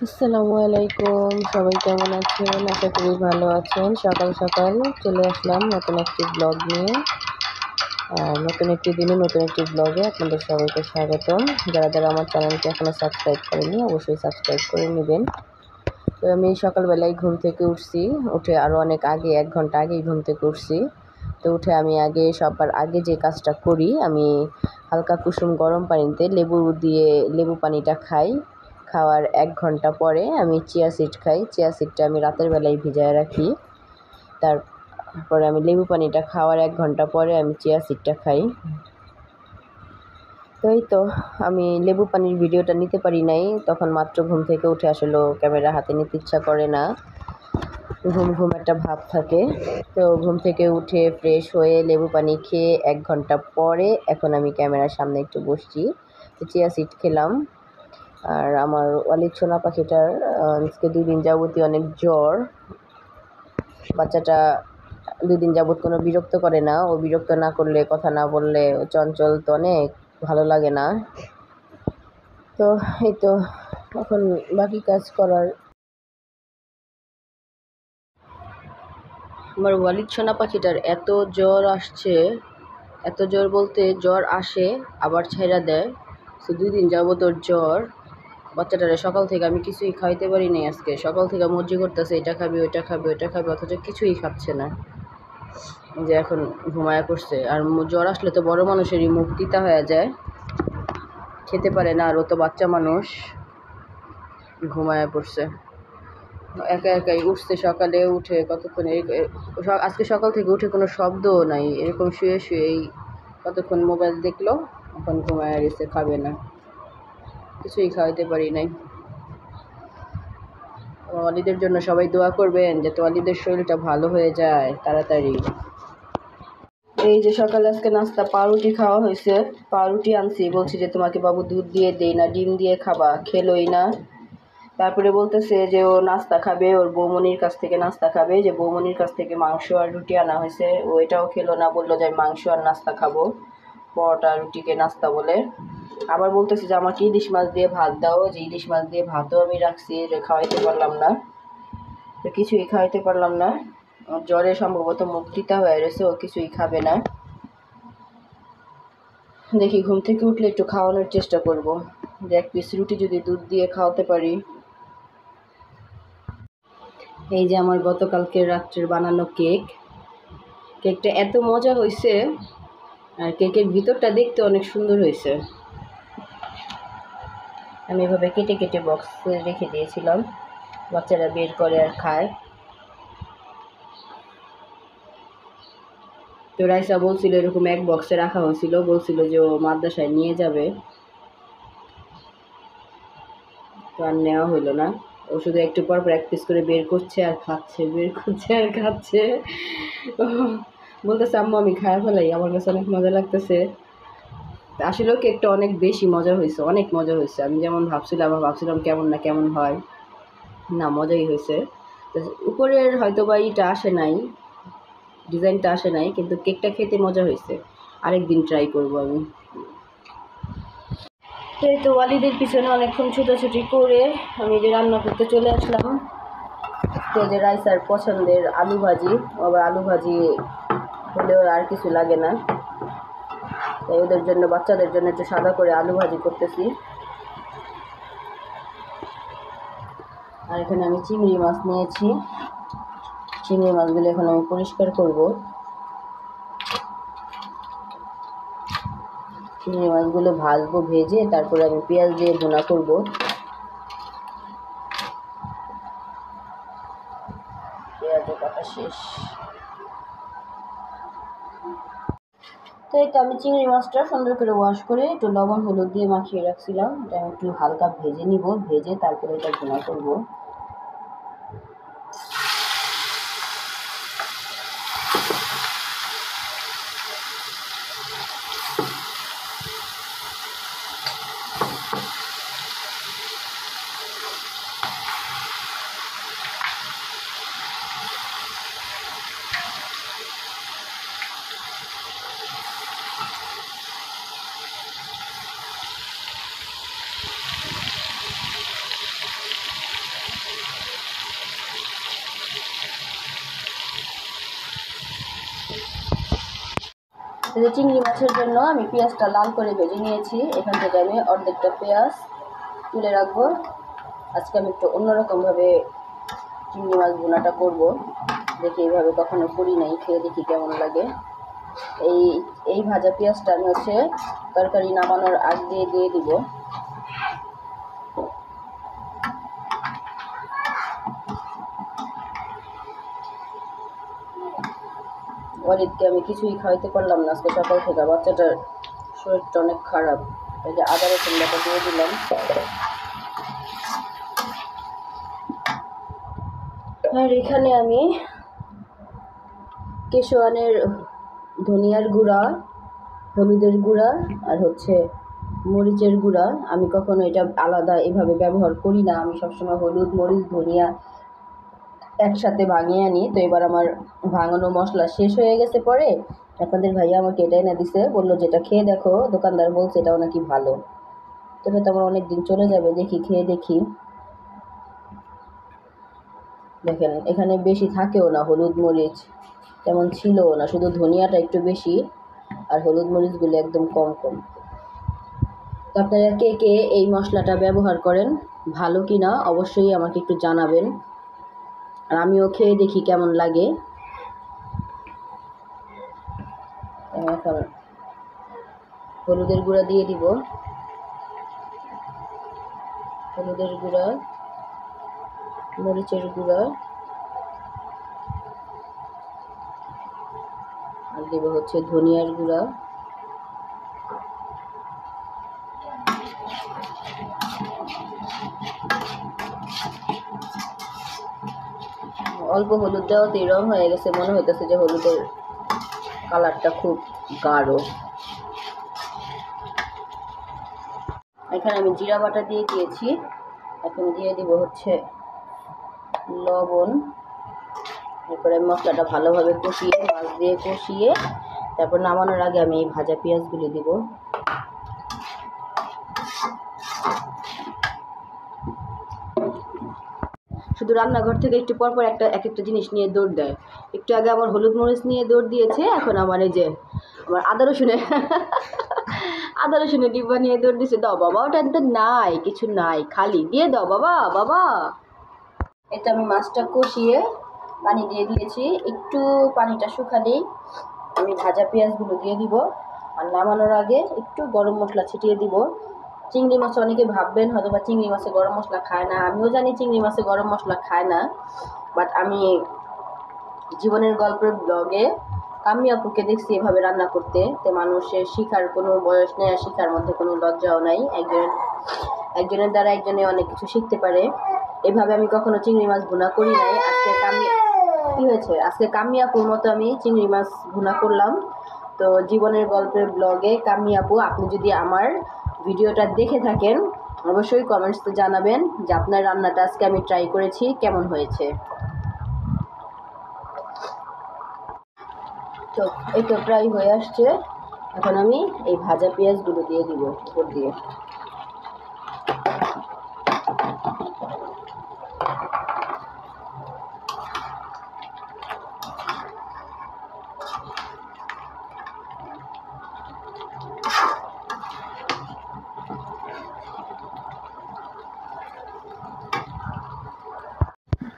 আসসালামু আলাইকুম, সবাই কেমন আছেন? আশা করি ভালো আছেন। সকাল সকাল চলে আসলাম নতুন একটি ব্লগ নিয়ে। নতুন একটি দিনে নতুন একটি ব্লগে আপনাদের সবাইকে স্বাগতম। যারা যারা আমার চ্যানেলটি এখনও সাবস্ক্রাইব করেনি অবশ্যই সাবস্ক্রাইব করে নেবেন। তো আমি সকালবেলায় ঘুম থেকে উঠছি, উঠে আরও অনেক আগে 1 ঘন্টা আগেই ঘুম থেকে উঠছি। তো উঠে আমি সবার আগে যে কাজটা করি, আমি হালকা কুসুম গরম পানিতে লেবু পানিটা খাই। খাওয়ার 1 ঘন্টা পরে আমি চিয়া সিড খাই। চিয়া সিডটা আমি রাতের বেলায় ভিজায় রাখি। তারপরে আমি লেবু পানিটা খাওয়ার 1 ঘন্টা পরে আমি চিয়া সিডটা খাই। তো এই তো আমি লেবু পানির ভিডিওটা নিতে পারি নাই, তখন মাত্র ঘুম থেকে উঠে আসলে ক্যামেরা হাতে নিতে ইচ্ছা করে না, ঘুম একটা ভাব থাকে। তো ঘুম থেকে উঠে ফ্রেশ হয়ে লেবু পানি খেয়ে 1 ঘন্টা পরে এখন আমি ক্যামেরার সামনে একটু বসছি। তো চিয়া সিড খেলাম। আর আমার ওয়ালিদ সোনা পাখিটার আজকে 2 দিন যাবতীয় অনেক জ্বর। বাচ্চাটা 2 দিন যাবৎ কোনো বিরক্ত করে না। ও বিরক্ত না করলে, কথা না বললে চঞ্চল তো অনেক, ভালো লাগে না। তো এই তো এখন বাকি কাজ করার। আমার ওয়ালিদ সোনা পাখিটার এত জ্বর আসছে, এত জ্বর বলতে জ্বর আসে আবার ছাইড়া দেয়। 2 দিন যাবৎ ওর জ্বর। বাচ্চাটারে সকাল থেকে আমি কিছুই খাইতে পারি নাই আজকে। সকাল থেকে মর্জি করতেছে এটা খাবি ওইটা খাবি ওইটা খাবি, অথচ কিছুই খাচ্ছে না। যে এখন ঘুমায়া পড়ছে। আর জ্বর আসলে তো বড় মানুষেরই মুখ তিতা হয়ে যায়, খেতে পারে না। আর ও তো বাচ্চা মানুষ, ঘুমায়া পড়ছে। একা একাই উঠছে সকালে, উঠে কতক্ষণ আজকে সকাল থেকে উঠে কোনো শব্দও নাই, এরকম শুয়ে শুয়েই কতক্ষণ মোবাইল দেখলো, এখন ঘুমায়া গেছে, খাবে না। কিছুই খাওয়াইতে পারি নাই। ওয়ালিদের জন্য সবাই দোয়া করবেন যাতে ওয়ালিদের শরীরটা ভালো হয়ে যায় তাড়াতাড়ি। এই যে সকালে আজকে নাস্তা পাউরুটি খাওয়া হয়েছে। পাউরুটি আনছি, বলছি যে তোমাকে বাবু দুধ দিয়ে দেই না ডিম দিয়ে খাবা, খেলোই না। তারপরে বলতেছে যে ও নাস্তা খাবে, ওর বৌমনির কাছ থেকে নাস্তা খাবে, যে বৌমনির কাছ থেকে মাংস আর রুটি আনা হয়েছে। ও এটাও খেলো না, বললো যে মাংস আর নাস্তা খাবো, পরোটা রুটিকে নাস্তা বলে। আবার বলতেছে যে আমাকে ইলিশ মাছ দিয়ে ভাত দাও, যে ইলিশ মাছ দিয়ে ভাতও আমি রাখছি, যে খাওয়াইতে পারলাম না। তো কিছুই খাওয়াইতে পারলাম না। জ্বরে সম্ভবত মুখ তিতা হয়ে রয়েছে, ও কিছুই খাবে না। দেখি ঘুম থেকে উঠলে একটু খাওয়ানোর চেষ্টা করব, যে 1 পিস রুটি যদি দুধ দিয়ে খাওয়াতে পারি। এই যে আমার গতকালকের রাত্রের বানানো কেকটা এত মজা হয়েছে, আর কেকের ভিতরটা দেখতে অনেক সুন্দর হয়েছে। আমি এভাবে কেটে কেটে বক্সে রেখে দিয়েছিলাম, বাচ্চারা বের করে আর খায়। তো রাইসা বলছিল এরকম 1 বক্সে রাখা হয়েছিল, বলছিল যে ও মাদ্রাসায় নিয়ে যাবে, তো আর নেওয়া হইলো না। ও শুধু একটু পর পর 1 পিস করে বের করছে আর খাচ্ছে, বের করছে আর খাচ্ছে। বলতেছে আম্মু আমি খায়া ফেলাই, আমার কাছে অনেক মজা লাগতেছে। আসলেও কেকটা অনেক বেশি মজা হয়েছে, অনেক মজা হয়েছে। আমি যেমন ভাবছিলাম কেমন না কেমন হয়, না মজাই হয়েছে। উপরের হয়তো বা ইটা আসে নাই, ডিজাইনটা আসে নাই, কিন্তু কেকটা খেতে মজা হয়েছে। আরেকদিন ট্রাই করব আমি। তো এই তো ওয়ালিদের পিছনে অনেকক্ষণ ছুটোছুটি করে আমি যে রান্না করতে চলে আসলাম। তো যে রাইসার পছন্দের আলু ভাজি, আবার আলু ভাজি হলেও আর কিছু লাগে না, তাই ওদের জন্য, বাচ্চাদের জন্য একটু সাদা করে আলু ভাজি করতেছি। আর এখানে আমি চিংড়ি মাছ নিয়েছি, চিংড়ি মাছগুলো এখন আমি পরিষ্কার করব। চিংড়ি মাছগুলো ভাজবো, ভেজে তারপরে আমি পেঁয়াজ দিয়ে ভুনা করব। পেঁয়াজও কাটা শেষ। তো এই তো আমি চিংড়ি মাছটা সুন্দর করে ওয়াশ করে একটু লবণ হলুদ দিয়ে মাখিয়ে রাখছিলাম, এটা আমি একটু হালকা ভেজে নিব, ভেজে তারপরে এটা ভুনা করব। এই যে চিংড়ি মাছের জন্য আমি পেঁয়াজটা লাল করে ভেজে নিয়েছি। এখান থেকে আমি অর্ধেকটা পেঁয়াজ তুলে রাখবো। আজকে আমি একটু অন্যরকমভাবে চিংড়ি মাছ ভুনাটা করব। দেখি এইভাবে কখনো করি নাই, খেয়ে দেখি কেমন লাগে। এই ভাজা পেঁয়াজটা আমি তরকারি নামানোর আগ দিয়ে দিব। ওয়ালিদকে আমি কিছুই খাওয়াইতে পারলাম না আজকে সকাল থেকে, বাচ্চাটার শরীরটা অনেক খারাপ। এই যে আদা রসুন বাটা দিয়ে দিলাম। আর এখানে আমি কেশোয়ানের ধনিয়ার গুঁড়া, হলুদের গুঁড়া আর মরিচের গুঁড়া, আমি কখনো এটা আলাদা এভাবে ব্যবহার করি না। আমি সবসময় হলুদ, মরিচ, ধনিয়া একসাথে ভাঙিয়ে আনি। তো এবার আমার ভাঙানো মশলা শেষ হয়ে গেছে। পরে আপনাদের ভাইয়া আমাকে এটা এনে দিছে, বললো যেটা খেয়ে দেখো, দোকানদার বলছে এটাও নাকি ভালো। তো এটা তো আমার অনেক দিন চলে যাবে, দেখি খেয়ে দেখি। দেখেন এখানে বেশি থাকেও না হলুদ মরিচ, তেমন ছিলও না, শুধু ধনিয়াটা একটু বেশি আর হলুদ মরিচগুলো একদম কম কম। তো আপনারা কে কে এই মশলাটা ব্যবহার করেন, ভালো কি না অবশ্যই আমাকে একটু জানাবেন, আর আমিও খেয়ে দেখি কেমন লাগে। এখন হলুদের গুঁড়া দিয়ে দিব, হলুদের গুঁড়া, মরিচের গুঁড়া, আর দেব ধনিয়ার গুঁড়া। অল্প হলুদ দেওয়াতে রং হয়ে গেছে, মনে হইতেছে যে হলুদের কালারটা খুব গাঢ়। এখানে আমি জিরা বাটা দিয়ে দিয়েছি। এখন দিয়ে দিব লবণ। এরপরে মশলাটা ভালোভাবে কষিয়ে, মাছ দিয়ে কষিয়ে, তারপর নামানোর আগে আমি এই ভাজা পেঁয়াজগুলি দিব। শুধু রান্নাঘর থেকে একটু পরপর এক একটা জিনিস নিয়ে দৌড় দেয়। একটু আগে আমার হলুদ মরিচ নিয়ে দৌড় দিয়েছে, এখন আমার এই যে আমার আদা রসুনের ডিব্বা নিয়ে দৌড় দিয়েছে। দাও বাবা, ওটা তো নাই, কিছু নাই, খালি দিয়ে দাও বাবা বাবা। এটা আমি মাছটা কষিয়ে পানি দিয়ে দিয়েছি। একটু পানিটা শুকালেই আমি ভাজা পেঁয়াজগুলো দিয়ে দিব। আর নামানোর আগে একটু গরম মশলা ছিটিয়ে দিব। চিংড়ি মাছ অনেকে ভাববেন হয়তো বা চিংড়ি মাছে গরম মশলা খায় না, আমিও জানি চিংড়ি মাছে গরম মশলা খায় না, বাট আমি জীবনের গল্পের ব্লগে কাম্মি আপুকে দেখছি এভাবে রান্না করতে। তো মানুষের শিখার কোনো বয়স নেই, আর শিখার মধ্যে কোনো লজ্জাও নাই। একজনের দ্বারা একজনে অনেক কিছু শিখতে পারে। এভাবে আমি কখনো চিংড়ি মাছ ভুনা করি নাই। আজকে কাম্মি আপুর মতো আমি চিংড়ি মাছ ভুনা করলাম। তো জীবনের গল্পের ব্লগে কাম্মি আপু, আপনি যদি আমার ভিডিওটা দেখে থাকেন অবশ্যই কমেন্টসে জানাবেন যে আপনার রান্নাটা আজকে আমি ট্রাই করেছি কেমন হয়েছে। তো এই তো প্রায় হয়ে আসছে। এখন আমি এই ভাজা পেঁয়াজগুলো দিয়ে দিব উপর দিয়ে।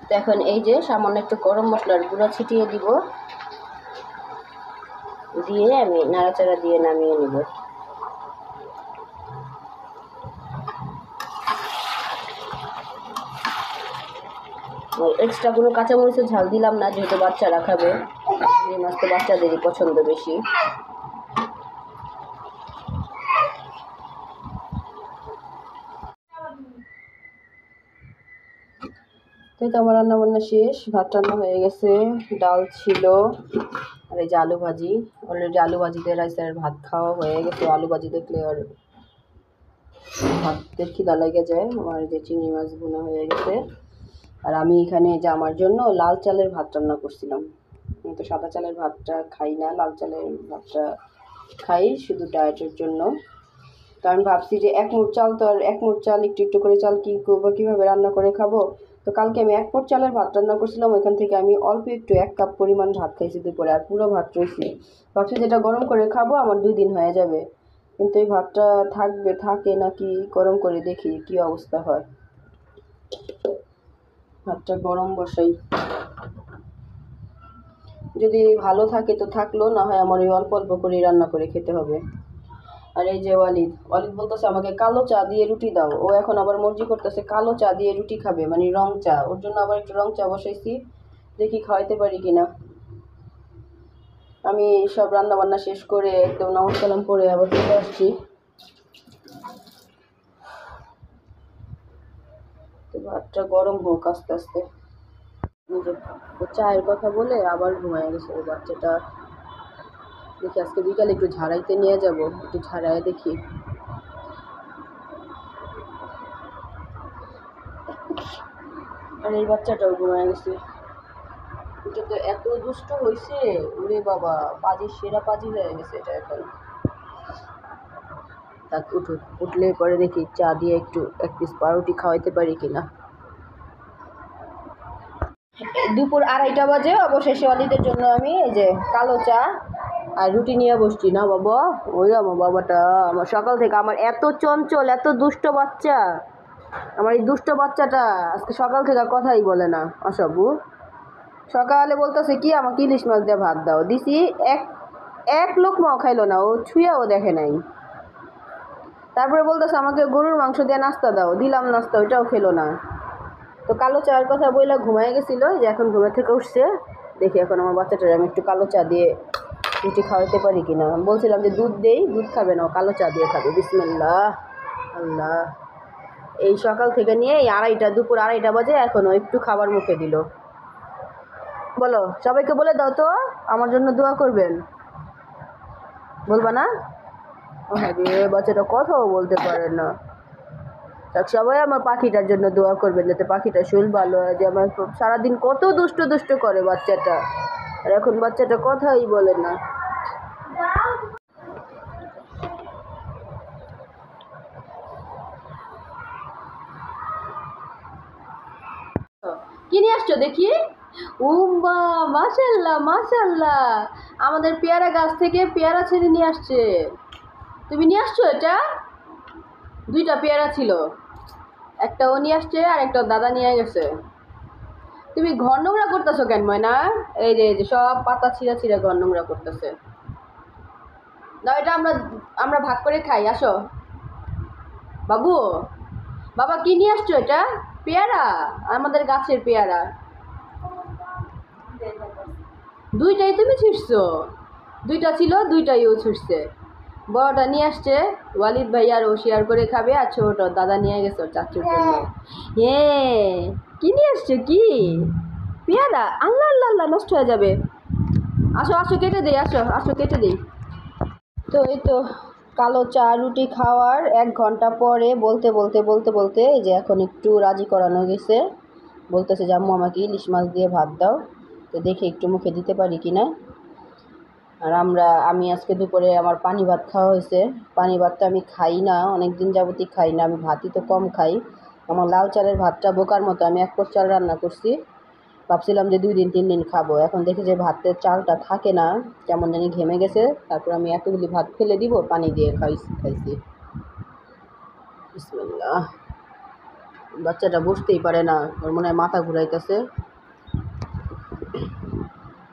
তো এখন এই যে সামান্য একটু গরম মশলার গুঁড়া ছিটিয়ে দিব, দিয়ে আমি নাড়াচাড়া দিয়ে নামিয়ে নেব। এক্সট্রা কোনো কাঁচামরিচের ঝাল দিলাম না, যেহেতু বাচ্চারা খাবে। এই মাছ তো বাচ্চাদেরই পছন্দ বেশি। তো আমার রান্না বান্না শেষ, ভাত রান্না হয়ে গেছে, ডাল ছিল, আর এই যে আলু ভাজি। অলরেডি আলু ভাজিতে রাইসের ভাত খাওয়া হয়ে গেছে। আলু ভাজি দেখলে আর ভাতের খিদা লেগে যায়। আমার যে চিংড়ি মাছ ভুনা হয়ে গেছে। আর আমি এখানে যে আমার জন্য লাল চালের ভাত রান্না করছিলাম। আমি তো সাদা চালের ভাতটা খাই না, লাল চালের ভাতটা খাই শুধু ডায়েটের জন্য। তো আমি ভাবছি যে এক মুঠ চাল তো আর এক মুঠ চাল একটু একটু করে চাল কী করবো, কীভাবে রান্না করে খাবো। তো কালকে আমি 1 পট চালের ভাত রান্না করছিলাম, ওইখান থেকে আমি অল্প একটু 1 কাপ পরিমাণ ভাত খাইছি দুপুরে, আর পুরো ভাত রয়েছে। ভাবছি যেটা গরম করে খাবো, আমার 2 দিন হয়ে যাবে। কিন্তু এই ভাতটা থাকে নাকি গরম করে দেখি কি অবস্থা হয়। ভাতটা গরম বসাই, যদি ভালো থাকে তো থাকলো, না হয় আমার ওই অল্প অল্প করে রান্না করে খেতে হবে। আর এই যে ওয়ালিদ বলতেছে আমাকে কালো চা দিয়ে রুটি দাও। ও এখন আবার মর্জি করতেছে কালো চা দিয়ে রুটি খাবে, মানে রং চা। ওর জন্য আবার একটু রং চা বসাইছি, দেখি খাওয়াইতে পারি কিনা। আমি সব রান্না বান্না শেষ করে একদম নামাজ কালাম করে আবার চলে আসছি। তো ভাতটা গরম হোক আস্তে আস্তে। চায়ের কথা বলে আবার ঘুমায় গেছে ওই বাচ্চাটা। দেখি আজকে বিকালে একটু ঝাড়াইতে নিয়ে যাব, একটু ঝাড়াই দেখি। আর এই বাচ্চাটাও ঘুমায় গেছে। এটা তো এত দুষ্ট হয়েছে, ওরে বাবা, পাজির সেরা পাজি হয়ে গেছে এটা এখন। তাক উঠলে পরে দেখি চা দিয়ে একটু 1 পিস পাউরুটি খাওয়াইতে পারি কিনা। দুপুর 2:30 বাজে অবশেষে অলিদের জন্য আমি এই যে কালো চা আর রুটি নিয়ে বসছি। না বাবা, ওই আমার বাবাটা আমার সকাল থেকে আমার এত চঞ্চল, এত দুষ্ট বাচ্চা। আমার এই দুষ্ট বাচ্চাটা আজকে সকাল থেকে কথাই বলে না। অসভ্য। সকালে বলতেছে কি আমাকে ইলিশ মাছ দিয়ে ভাত দাও, দিছি এক লোকমাও খাইলো না, ও ছুঁয়াও দেখে নাই। তারপরে বলতেছে আমাকে গরুর মাংস দিয়ে নাস্তা দাও, দিলাম নাস্তা, ওইটাও খেলো না। তো কালো চায়ের কথা বইলা ঘুমায় গেছিলো, যে এখন ঘুমের থেকে উঠছে। দেখি এখন আমার বাচ্চাটার আমি একটু কালো চা দিয়ে রুটি খাওয়াতে পারি কিনা। বলছিলাম যে দুধ দেই, দুধ খাবে না, কালো চা দিয়ে খাবে। বিসমিল্লাহ, আল্লাহ। এই সকাল থেকে নিয়ে এই দুপুর 2:30 বাজে এখনো একটু খাবার মুখে দিল। বলো সবাইকে বলে দাও তো আমার জন্য দোয়া করবেন, বলবা না? হ্যাঁ, বাচ্চাটা কথাও বলতে পারে না। সবাই আমার পাখিটার জন্য দোয়া করবেন, যাতে পাখিটার শরীর ভালো হয়। যে আমার সারাদিন কত দুষ্ট দুষ্ট করে বাচ্চাটা, আর এখন বাচ্চাটা কথাই বলে না। কি নিয়ে আসছো দেখি? উম্মা, মাশাল্লাহ মাশাল্লাহ, আমাদের পেয়ারা গাছ থেকে পেয়ারা ছেড়ে নিয়ে আসছে। তুমি নিয়ে আসছো এটা? 2টা পেয়ারা ছিল, একটা ও নিয়ে আসছে আর একটা দাদা নিয়ে গেছে। তুমি ঘর নোংরা করতেছো কেন ময়না? এই যে সব পাতা ছিঁড়া ছিঁড়া ঘর নোংরা করতেছে। দাও, এটা আমরা ভাগ করে খাই। আসো বাবু। বাবা কি নিয়ে আসছো এটা? পেয়ারা, আমাদের গাছের পেয়ারা। 2টাই তুমি ছিঁড়ছো? 2টা ছিল, 2টাই ও ছিঁড়ছে। বড়টা নিয়ে আসছে ওয়ালিদ ভাই, আর ও শেয়ার করে খাবে। আর ছোট দাদা নিয়ে গেছে ওর চাচুর জন্য। হ্যাঁ, কি নিয়ে আসছে? কি পেয়ারা? আল্লাহ আল্লাহ আল্লাহ, নষ্ট হয়ে যাবে। আসো আসো, কেটে দিই, আসো আসো কেটে দিই। তো এই তো কালো চা রুটি খাওয়ার 1 ঘন্টা পরে বলতে বলতে বলতে বলতে এই যে এখন একটু রাজি করানো গেছে। বলতেছে যে আম্মু আমাকে ইলিশ মাছ দিয়ে ভাত দাও। তো দেখি একটু মুখে দিতে পারি কিনা। আর আমি আজকে দুপুরে আমার পানি ভাত খাওয়া হয়েছে। পানি ভাতটা আমি খাই না, অনেক দিন যাবতই খাই না। আমি ভাতই তো কম খাই। আমার লাল চালের ভাতটা বোকার মতো আমি 1 পট চাল রান্না করছি। ভাবছিলাম যে 2 দিন 3 দিন খাবো। এখন দেখি যে ভাতের চালটা থাকে না, কেমন জানি ঘেমে গেছে। তারপর আমি এতগুলি ভাত ফেলে দিব, পানি দিয়ে খাইছি। বিসমিল্লাহ। বাচ্চাটা বসতেই পারে না, ওর মনে হয় মাথা ঘুরাইতেছে।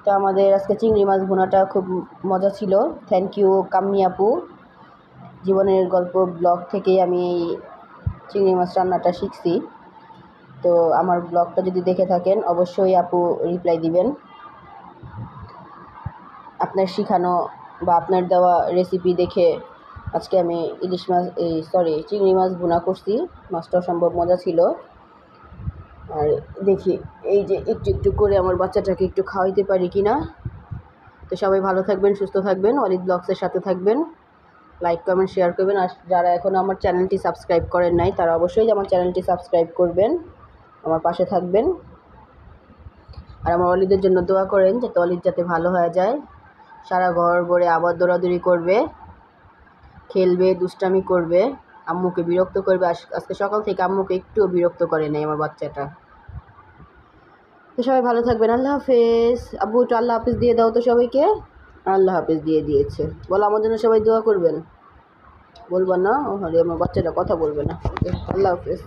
তো আমাদের আজকে চিংড়ি মাছ ভুনাটা খুব মজা ছিল। থ্যাংক ইউ কাম্মি আপু। জীবনের গল্প ব্লগ থেকেই আমি এই চিংড়ি মাছ রান্নাটা শিখছি। তো আমার ব্লগটা যদি দেখে থাকেন অবশ্যই আপু রিপ্লাই দিবেন। আপনার শিখানো বা আপনার দেওয়া রেসিপি দেখে আজকে আমি চিংড়ি মাছ ভুনা করছি। মাছটা অসম্ভব মজা ছিল। আর দেখি এই যে একটু একটু করে আমার বাচ্চাটাকে একটু খাওয়াইতে পারি কিনা। তো সবাই ভালো থাকবেন, সুস্থ থাকবেন, ওয়ালিদ ব্লগসের সাথে থাকবেন। লাইক কমেন্ট শেয়ার করবেন। আর যারা এখনও আমার চ্যানেলটি সাবস্ক্রাইব করেন নাই তারা অবশ্যই আমার চ্যানেলটি সাবস্ক্রাইব করবেন, আমার পাশে থাকবেন। আর আমার ওয়ালিদের জন্য দোয়া করেন, যাতে ওয়ালিদ যাতে ভালো হয়ে যায়। সারা ঘর ভরে আবার দৌড়াদৌড়ি করবে, খেলবে, দুষ্টামি করবে, আম্মুকে বিরক্ত করবে। আজকে সকাল থেকে আম্মুকে একটুও বিরক্ত করে নাই আমার বাচ্চাটা। তো সবাই ভালো থাকবেন, আল্লাহ হাফেজ। আব্বু একটু আল্লাহ হাফেজ দিয়ে দাও তো সবাইকে। আল্লাহ হাফেজ দিয়ে দিয়েছে। বলো আমার জন্য সবাই দোয়া করবেন। বলবা না? ও হরে আমার বাচ্চাটা কথা বলবে না। ওকে, আল্লাহ হাফেজ।